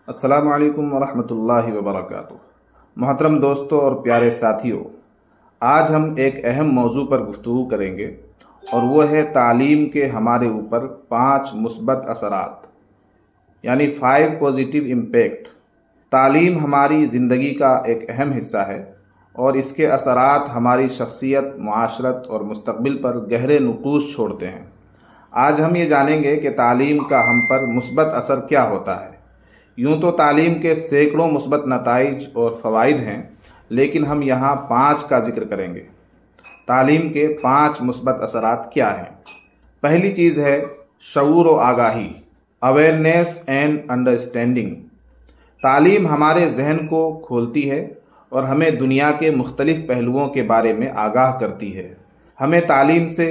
السلام علیکم ورحمۃ اللہ وبرکاتہ۔ محترم دوستوں اور پیارے ساتھیوں، آج ہم ایک اہم موضوع پر گفتگو کریں گے اور وہ ہے تعلیم کے ہمارے اوپر 5 مثبت اثرات، یعنی 5 پازیٹیو امپیکٹ۔ تعلیم ہماری زندگی کا ایک اہم حصہ ہے اور اس کے اثرات ہماری شخصیت، معاشرت اور مستقبل پر گہرے نقوش چھوڑتے ہیں۔ آج ہم یہ جانیں گے کہ تعلیم کا ہم پر مثبت اثر کیا ہوتا ہے۔ یوں تو تعلیم کے سینکڑوں مثبت نتائج اور فوائد ہیں، لیکن ہم یہاں 5 کا ذکر کریں گے۔ تعلیم کے 5 مثبت اثرات کیا ہیں؟ پہلی چیز ہے شعور و آگاہی، اویئرنیس اینڈ انڈرسٹینڈنگ۔ تعلیم ہمارے ذہن کو کھولتی ہے اور ہمیں دنیا کے مختلف پہلوؤں کے بارے میں آگاہ کرتی ہے۔ ہمیں تعلیم سے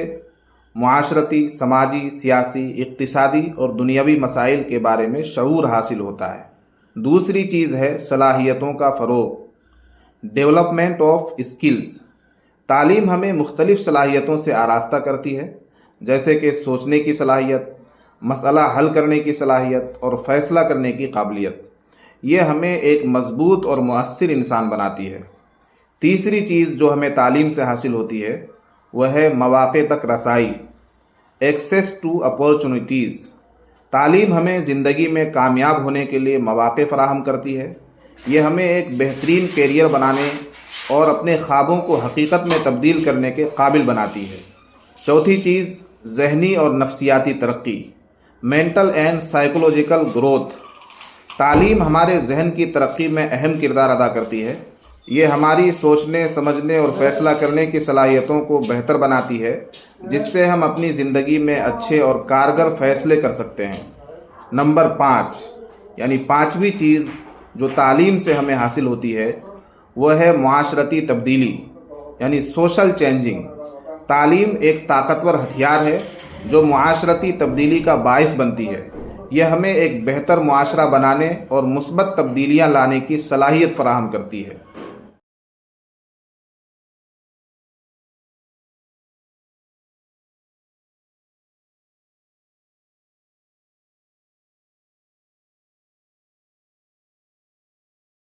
معاشرتی، سماجی، سیاسی، اقتصادی اور دنیاوی مسائل کے بارے میں شعور حاصل ہوتا ہے۔ دوسری چیز ہے صلاحیتوں کا فروغ، ڈیولپمنٹ آف اسکلز۔ تعلیم ہمیں مختلف صلاحیتوں سے آراستہ کرتی ہے، جیسے کہ سوچنے کی صلاحیت، مسئلہ حل کرنے کی صلاحیت اور فیصلہ کرنے کی قابلیت۔ یہ ہمیں ایک مضبوط اور مؤثر انسان بناتی ہے۔ تیسری چیز جو ہمیں تعلیم سے حاصل ہوتی ہے وہ ہے مواقع تک رسائی، ایکسیس ٹو اپارچونیٹیز۔ تعلیم ہمیں زندگی میں کامیاب ہونے کے لیے مواقع فراہم کرتی ہے۔ یہ ہمیں ایک بہترین کیریئر بنانے اور اپنے خوابوں کو حقیقت میں تبدیل کرنے کے قابل بناتی ہے۔ چوتھی چیز ذہنی اور نفسیاتی ترقی، مینٹل اینڈ سائیکولوجیکل گروتھ۔ تعلیم ہمارے ذہن کی ترقی میں اہم کردار ادا کرتی ہے۔ یہ ہماری سوچنے، سمجھنے اور فیصلہ کرنے کی صلاحیتوں کو بہتر بناتی ہے، جس سے ہم اپنی زندگی میں اچھے اور کارگر فیصلے کر سکتے ہیں۔ نمبر 5، یعنی 5ویں چیز جو تعلیم سے ہمیں حاصل ہوتی ہے وہ ہے معاشرتی تبدیلی، یعنی سوشل چینجنگ۔ تعلیم ایک طاقتور ہتھیار ہے جو معاشرتی تبدیلی کا باعث بنتی ہے۔ یہ ہمیں ایک بہتر معاشرہ بنانے اور مثبت تبدیلیاں لانے کی صلاحیت فراہم کرتی ہے۔